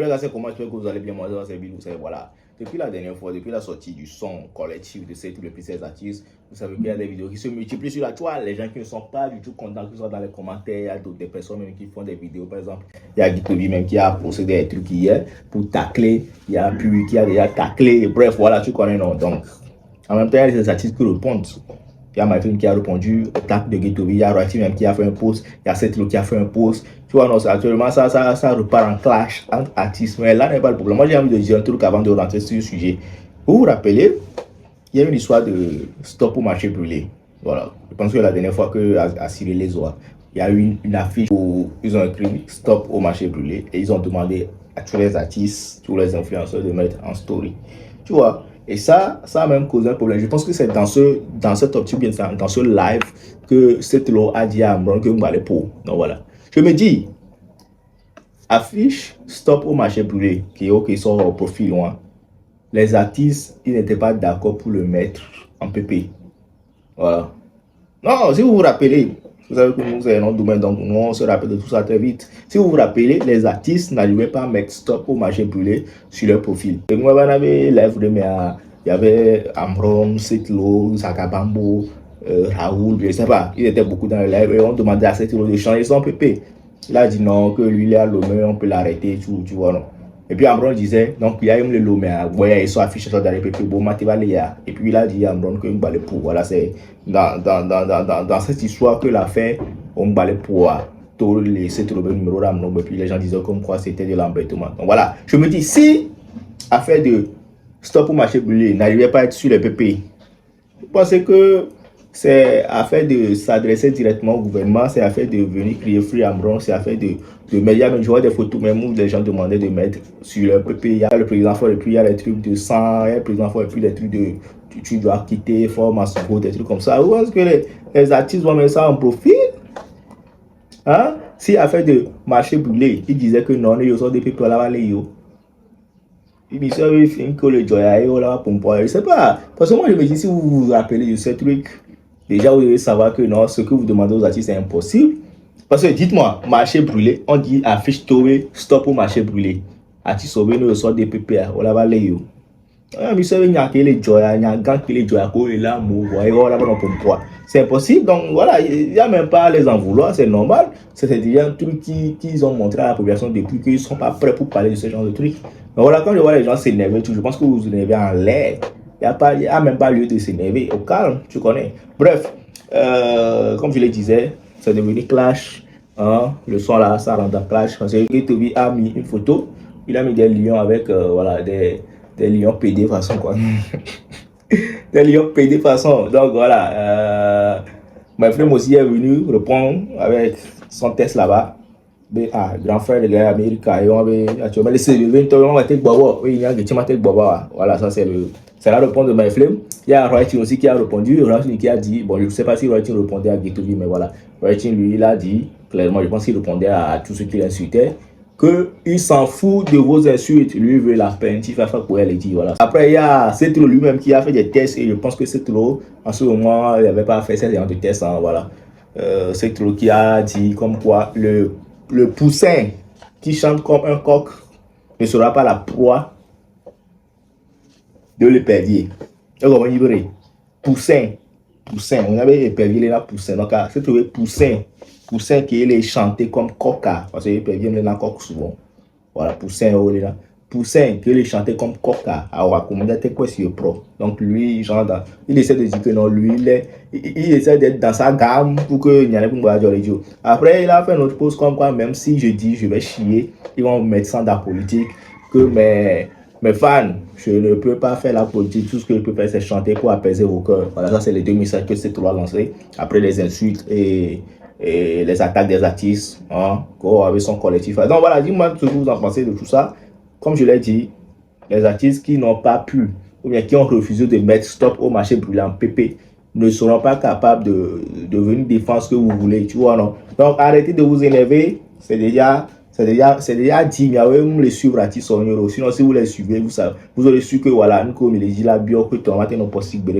Les gars, c'est comment j'espère que vous allez bien. Moi, c'est Bilou, c'est voilà. Depuis la dernière fois, depuis la sortie du son collectif de ces tous les artistes, vous savez qu'il y a des vidéos qui se multiplient sur la toile. Les gens qui ne sont pas du tout contents, qui sont dans les commentaires, il y a d'autres personnes même qui font des vidéos. Par exemple, il y a Guitobi même qui a posté des trucs hier pour tacler. Il y a Pui qui a déjà taclé. Bref, voilà, tu connais, non. Donc, en même temps, il y a des artistes qui répondent. Il y a Martin qui a répondu au tac de Guitobi. Il y a Roiti même qui a fait un post. Il y a Setlo qui a fait un post. Tu vois, non, actuellement, ça repart en clash entre artistes. Mais là n'est pas le problème. Moi, j'ai envie de dire un truc avant de rentrer sur le sujet. Vous vous rappelez, il y a une histoire de stop au marché brûlé. Voilà. Je pense que la dernière fois que à Cyril les Oies, il y a eu une affiche où ils ont écrit stop au marché brûlé et ils ont demandé à tous les artistes, tous les influenceurs de mettre en story. Tu vois, et ça a même causé un problème. Je pense que c'est dans cette optique, bien dans ce live, que cette loi a dit à Ambron que vous allez pour. Donc voilà. Je me dis, affiche stop au marché brûlé, qui sont au profil loin. Les artistes, ils n'étaient pas d'accord pour le mettre en PP. Voilà. Non, si vous vous rappelez, vous savez que nous, c'est un autre domaine, donc nous, on se rappelle de tout ça très vite. Si vous vous rappelez, les artistes n'arrivaient pas à mettre stop au marché brûlé sur leur profil. Et moi, il y avait Amron, Setlo, Sakabambo, Raoul, je ne sais pas. Ils étaient beaucoup dans le live et on demandait à Setlo de changer son PP. Il a dit non, que lui, il est à Lomé, on peut l'arrêter, tu vois, non. Et puis Ambron disait, donc il y a même le Lomé, ils sont affichés dans les PP, bon, et puis il a dit à Ambron que on balait pour, voilà, c'est dans cette histoire que l'affaire, on balait pour, tout laisser le numéro d'Ambron, et puis les gens disaient comme quoi c'était de l'embêtement. Donc voilà, je me dis, si affaire de stop au marché brûlé n'arrivait pas à être sur les PP, vous pensez que c'est affaire de s'adresser directement au gouvernement, c'est affaire de venir crier Free Ambron, c'est affaire de mettre, même je vois des photos même où les gens demandaient de mettre sur le PP, il y a le président fort et puis il y a les trucs de sang, il y a le président fort et puis les trucs de tu dois quitter, formation, des trucs comme ça. Où est-ce que les artistes vont mettre ça en profil? Hein? Si affaire de marché brûlé, ils disaient que non, ils sont des PP là-bas, il me semble que le joyeux là pour moi, je sais pas. Parce que moi je me dis, si vous vous rappelez de ce truc, déjà vous devez savoir que non, ce que vous demandez aux artistes c'est impossible. Parce que dites-moi, marché brûlé, on dit affiche tombée, stop au marché brûlé. Artiste sauvé nous sort des PPA, on la va les yo. Mais ça veut dire que les joyeux, il y a un gars qui les joyeux, il là, c'est impossible, donc voilà, il n'y a même pas à les en vouloir, c'est normal. C'est déjà un truc qu'ils ont montré à la population depuis qu'ils ne sont pas prêts pour parler de ce genre de truc. Donc voilà, quand je vois les gens s'énerver, je pense que vous vous énervez en l'air. Il n'y a même pas lieu de s'énerver. Au calme, tu connais. Bref, comme je le disais, c'est devenu clash. Hein? Le son là, ça rend un clash. Parce que Toby a mis une photo. Il a mis des lions avec voilà, des lions PD façon quoi. Des lions PD façon. Donc voilà. Mon frère aussi est venu répondre avec son test là-bas. Grand frère de l'Amérique, actuellement, voilà, ça c'est la réponse de My Flame. Il y a Roytin aussi qui a répondu. Roytin qui a dit, bon, je ne sais pas si Roytin répondait à Guitobi, mais voilà. Roytin, lui, il a dit, clairement, je pense qu'il répondait à tous ceux qui l'insultaient, qu'il s'en fout de vos insultes. Lui, il veut la peine, il fait pour elle, dit, voilà. Après, il y a Setlo lui-même qui a fait des tests, et je pense que Setlo, en ce moment, il n'avait pas fait ces genre de tests, hein, voilà. Setlo qui a dit comme quoi le poussin qui chante comme un coq ne sera pas la proie de l'épervier. Poussin, on avait épervier là, poussin. Donc, c'est trouvé poussin qui est chanté comme coca, parce que l'épervier est là coq souvent. Voilà, poussin, qui est chanté comme coca. Alors, donc, lui, genre, il essaie de dire que non, lui, il essaie d'être dans sa gamme pour qu'il n'y en ait pas de radio. Après, il a fait une autre pause comme quoi, même si je dis je vais chier, ils vont mettre ça dans la politique, que mes fans, je ne peux pas faire la politique, tout ce que je peux faire, c'est chanter pour apaiser vos cœurs. Voilà, ça, c'est les deux messages que cette loi a lancés. Après les insultes et les attaques des artistes, hein, avec son collectif. Donc voilà, dis-moi ce que vous en pensez de tout ça. Comme je l'ai dit, les artistes qui n'ont pas pu, ou bien qui ont refusé de mettre stop au marché brûlant PP, ne seront pas capables de venir défendre ce que vous voulez, tu vois, non? Donc arrêtez de vous énerver, c'est déjà dit, mais vous les suivre à Tissonero. Sinon, si vous les suivez, vous aurez su que voilà, nous comme il dit la bio, que tu as non possible,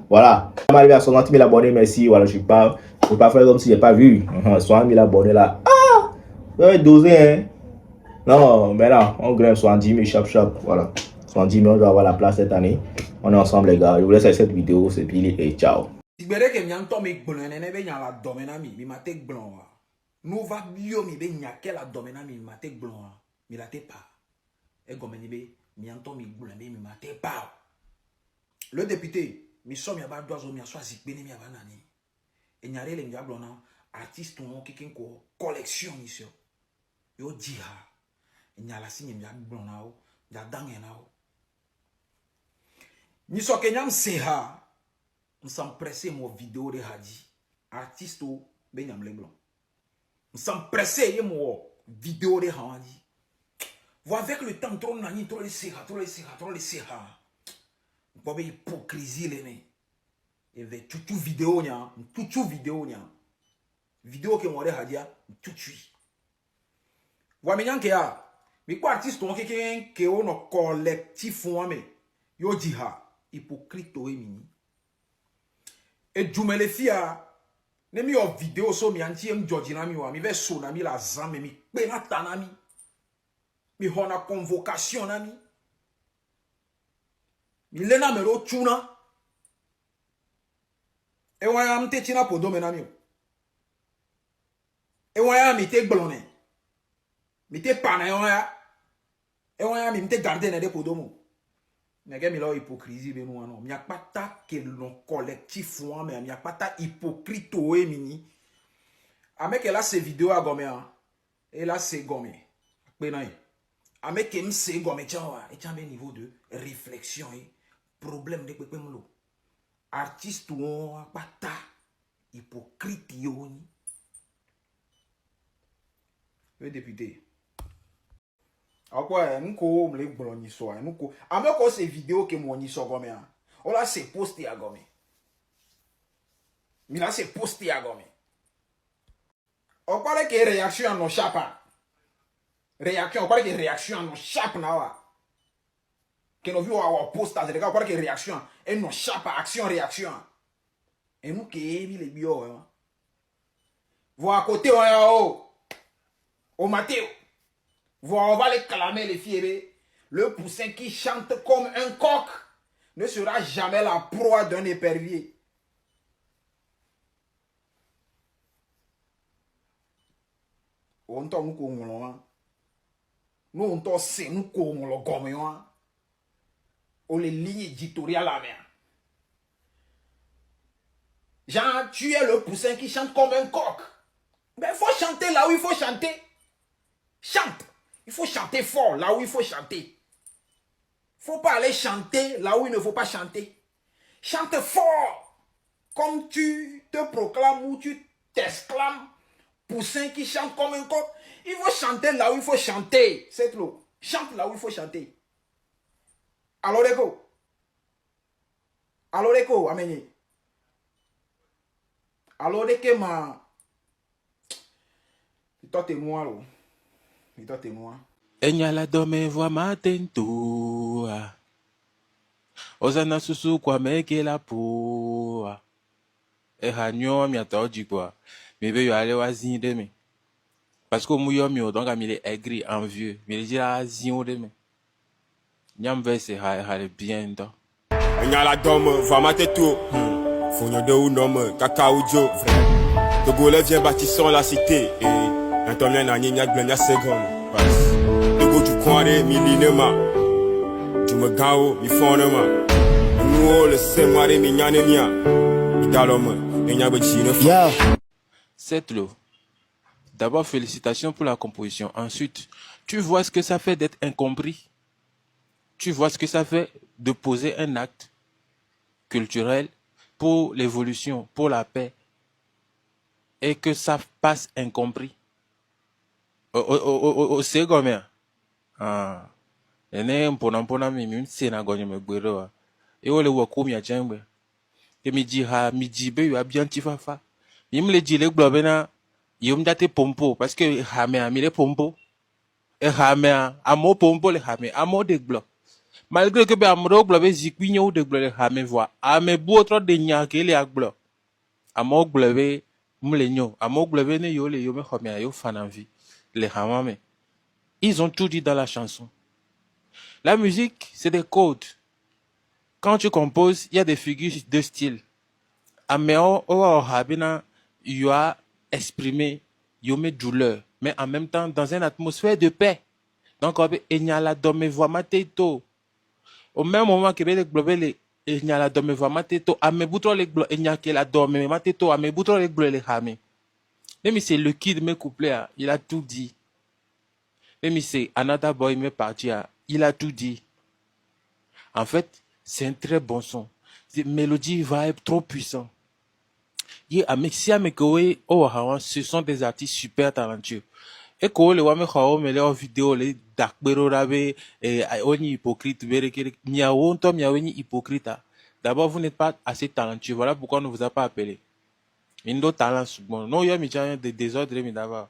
voilà. Je m'arrive à 60 000 abonnés, merci, voilà, je ne peux pas faire comme si je n'ai pas vu. 60 000 abonnés là. Ah! Vous avez dosé, hein? Non, mais là, on grimpe 70 000 chap chap. Voilà. 70 000, on doit avoir la place cette année. On est ensemble, les gars. Je vous laisse avec cette vidéo. C'est Billy et ciao. Tibere ke nyanto mi gblon nene be nyala domena mi mate gblon wa. Nou va bio mi be nyake la domena mi mate gblon wa. Mi la te pa. E gomeni be nyanto mi gblon be mi mate pa. Le député mi so mi aba doazo mi aswa zikbeni mi aba nani. E nyare le mi ablon na artiste on kikin ko collection ni sio. Yo di ha. E nyala si mi ablon na o, da dange na o. Ni so ke nyam se ha. Nous sommes pressés mon vidéo de Hadi artiste ou Benyam Leblanc. Nous sommes pressés mon vidéo de Hadi. Vous avec le temps trop nani trop les serra. Vous avez hypocrisie les mecs. Et ve tout vidéo nya, tout vidéo nya. Vidéo que moi de Hadi tout tuit. Vous avez que ya. Mais quoi artiste on que on a collectif ou mais yo di ha hypocrite ou mini. Et jumele fia ne mi o video so mi anti em Georgina mi wa mi ve so na mi la zame mi pe na tanami mi hona convocation na mi lena me ro tuna e wa ya mte china podo me na mi e wa ya mi te glone mi te pana e wa ya mi te garder na de podo mo. Mais il y a hypocrisie ben non il y a pas ta que le collectif mais il y a pas ta hypocrite ou mini avec là ces vidéos à gomme et là c'est gomme benai avec que c'est gomme tiens et tiens ben niveau de réflexion et problème de pepé mlo artiste ou pas ta hypocrite yo ni le député. Akwa nko mle gbolo ni so nko ameko se vidéo ke mo ni so gome a o la se poster a gome mi la se poster a gome o pare ke réaction no chapa réaction o pare ke réaction no chapa na wa ke no vi o poster de o pare ke réaction e no chapa action réaction e nou ke mi le bio vo à côté o Mathéo. On va les clamer les filles. Le poussin qui chante comme un coq ne sera jamais la proie d'un épervier. On t'a nous qu'on nous on t'a c'est nous qu'on le gomme on les lignes éditoriales la mer. Jean, tu es le poussin qui chante comme un coq. Mais il faut chanter là où il faut chanter. Chante. Il faut chanter fort là où il faut chanter. Il ne faut pas aller chanter là où il ne faut pas chanter. Chante fort. Comme tu te proclames ou tu t'exclames. Poussin qui chante comme un coq. Il faut chanter là où il faut chanter. C'est tout. Chante là où il faut chanter. Alors, Eko. Alors, Eko, amenez. Alors, Eko, ma. Toi, t'es moi, là. Et toi, t'es moi. Enyala dome voa matentua. Ozana susu kwa meke la poa. Hanyo mi atoji kwa. Mi be yo ale wa zin de me. Parce que mouyo mi o donc mi le aigri envieux. Mi le dira zin de me. Nyam vese ha le bien do. Enyala dome voa matentua. Fonyo de ou nome Kakao Joe. De Gaulle vient bâtissant la cité. Et Antonien n'a ni glania seconde. De go du coin millinema. Tu me gao mi fonema. Nous le semare mi nyanenia. Idalome enya bechine. C'est l'eau. D'abord, félicitations pour la composition. Ensuite, tu vois ce que ça fait d'être incompris. Tu vois ce que ça fait de poser un acte culturel pour l'évolution, pour la paix, et que ça passe incompris. C'est comme ça. Ene mpona mi sena gonye me gbero e ole wo ko mi ajengbe ke mi ji ha mi ji be yo abian ti fafa mi le ji le gbo na yo mdate pompo parce que ha me mi le pompo e ha me amo pompo le ha me amo de gbo malgré que be amro gbo be zikwi nyo de gbo le ha me voa a me bu otro de nya ke le agbo amo gbo be mle nyo amo gbo be ne yo le yo me ho me yo fanan vi le ha me Ils ont tout dit dans la chanson. La musique, c'est des codes. Quand tu composes, il y a des figures de style. Améo, il y a exprimé, il y a douleur, mais en même temps dans une atmosphère de paix. Donc, il y a la domme voix mateto. Au même moment que les globes, il y a la domme voix mateto. Ame boutro les globes, il y a que la domme mateto. Ame boutro les globes les hame. Même si c'est le kid me couplé, il a tout dit. Même si c'est Another Boy me parti, il a tout dit. En fait, c'est un très bon son. Cette mélodie vibe trop puissant. Ce sont des artistes super talentueux. Et quand les wame khao mele en vidéo les dakbero rabe oni hypocrite berekere miawo to miaweni hypocrite. D'abord vous n'êtes pas assez talentueux, voilà pourquoi on ne vous a pas appelé. Indo talent bon non yo mi tient des désordres mi d'abord.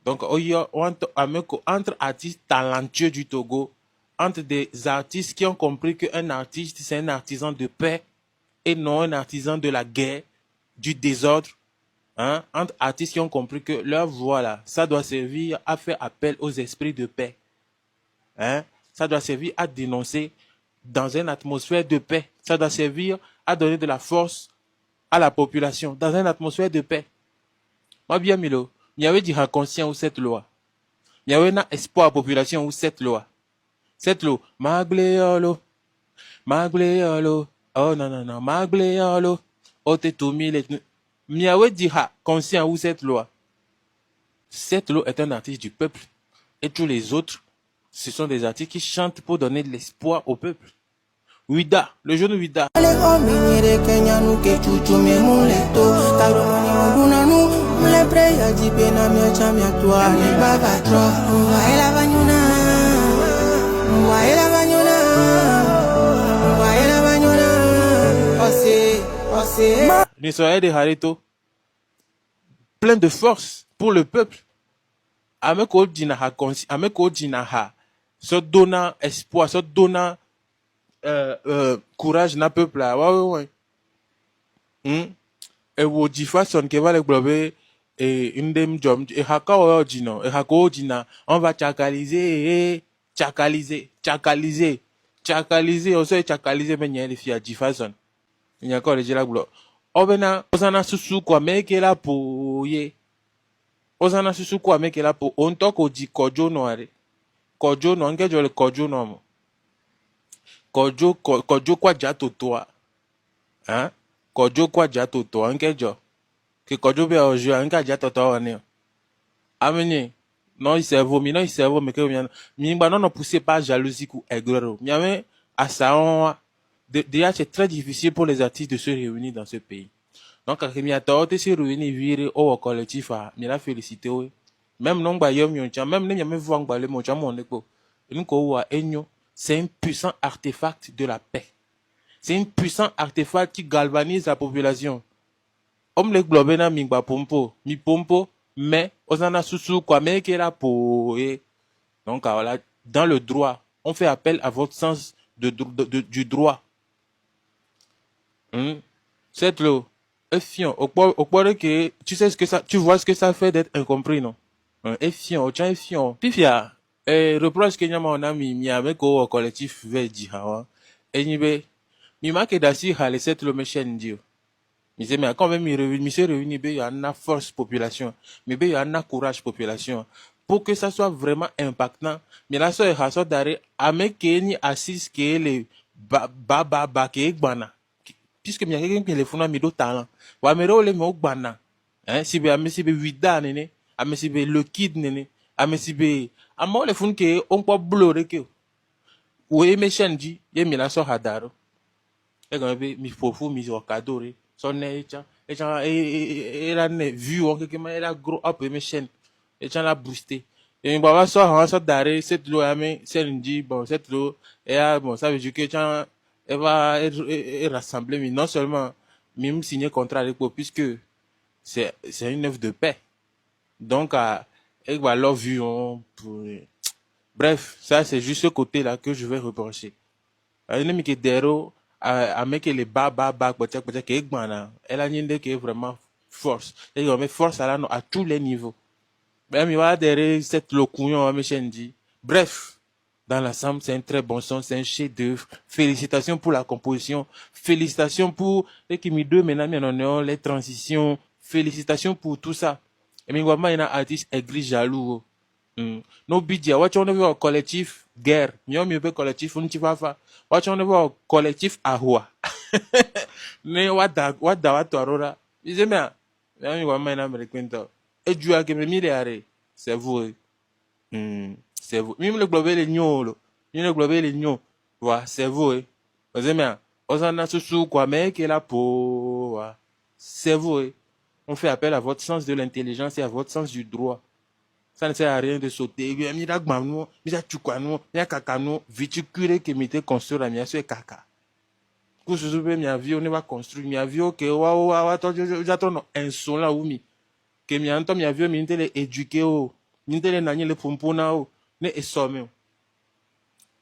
Donc entre artistes talentueux du Togo, entre des artistes qui ont compris qu'un artiste c'est un artisan de paix et non un artisan de la guerre, du désordre. Hein, entre artistes qui ont compris que leur voix là, ça doit servir à faire appel aux esprits de paix. Hein, ça doit servir à dénoncer dans une atmosphère de paix. Ça doit servir à donner de la force à la population dans une atmosphère de paix. Moi bien Milo, il y avait dit conscient ou cette loi. Il y avait un espoir à la population ou cette loi. Cette loi, magléolo, magléolo, oh non non non, magléolo, oh t'es tout mille. Miawe dira conscient où cette loi. Cette loi est un artiste du peuple. Et tous les autres, ce sont des artistes qui chantent pour donner de l'espoir au peuple. Ouida, le jeune Ouida. Nisoye de Harito, plein de force pour le peuple. Ameko dinaha consci, ameko dinaha, se donnant espoir, se donnant courage na peuple là. Ouais. Et wo di façon que va le globe et une dem jom et haka o dino, et hako dina, on va chakaliser, on se chakaliser mais n'y a les filles di façon. Il y a encore les gens là. Obena osana susu kwa meke la po ye. Osana susu kwa meke la po onto ko di kojo no are. Kojo no nge jo le kojo no mo. Kojo kwa jato toa. Hein? Kojo kwa jato toa nge jo. Que kojo be ojo nge jato toa ne. Amenye. Non il cerveau, mi non il cerveau mais que mi ba non poussé par jalousie ou aigreur. Mi ame asa déjà, c'est très difficile pour les artistes de se réunir dans ce pays. Donc, quand il y a d'autres se réunir, virer au collectif, il a félicité. Même non, même c'est un puissant artefact de la paix. C'est un puissant artefact qui galvanise la population. Homme le globena mingba pompo, mi pompo, mais osana susu quoi, mais qui est là pour. Donc, voilà, dans le droit, on fait appel à votre sens du droit. Cette loi, que tu sais ce que ça, tu vois ce que ça fait d'être incompris, non? Effiant, tiens, effiant. Pifia, reproche que on a mis avec au collectif Verdi, hawa. Et mi marque d'assir à les cette le méchant dio. Mi se mais quand même mi se réunit, il y a une force population, mais il y a un courage population. Pour que ça soit vraiment impactant, mais la soeur a sorti d'arrêt, à me ni assise que les ba bana. Puisque il y a quelqu'un qui les font mis d'autres talents. Wa mero le mo gbana. Hein, si be amesi be wida nene, amesi be le kid nene, amesi be amo le fun ke on po blore ke. We me shanji, ye mi la so hadaro. E gan be mi fofu mi zo kadore. So ne echa era ne view on que ma era grow up me shen. Echa la booster. Et mi baba so han so dare cette lo ame senji bon cette lo et bon ça veut dire que elle va être rassemblée, mais non seulement même signer contrat avec vous, puisque c'est une œuvre de paix. Donc, elle va leur vue. Bref, ça c'est juste ce côté-là que je vais reprocher. Elle a mis que Dero a mis que les elle a dit que vraiment force. Elle a mis force à tous les niveaux. Même il va derrière cette locouillon, mes chaînes dit. Bref, dans l'ensemble, c'est un très bon son, c'est un chef-d'œuvre. Félicitations pour la composition. Félicitations pour les Kimi2, maintenant, les transitions. Félicitations pour tout ça. Et mais, il y a un artiste aigri jaloux. No bidja, watch on le collectif guerre. Mieux mieux collectif on tifafa. Watch on le collectif ahua. Ne wada watu arora. Bizemea. Yami wa maina mrekwenta. Et du a que me mire c'est vous. C'est vous. Même le global les nyolo. Même le global les nyolo. Wa, c'est vous. Bizemea. Osana susu kwa meke la po. C'est vous. On fait appel à votre sens de l'intelligence et à votre sens du droit. Ça ne sert à rien de sauter. Mira gmano, mira chukwano, mira kakano, viticule que m'était construire la mienne sur kaka. Pour se souvenir, mia vie, on va construire mia vie, que wa, j'attends insolent ou mi. Que mia anto mia vie, m'inte les éduquer o, m'inte les nani les pompona o, ne esome.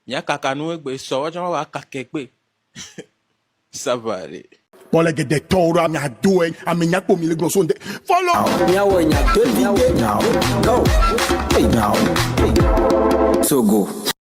Mia kakano, e so, wa kakekbe. Ça va aller. Bon, les gars, des taureaux, il y a deux, il y a comme les gros sont des. Follow! Go. Togo.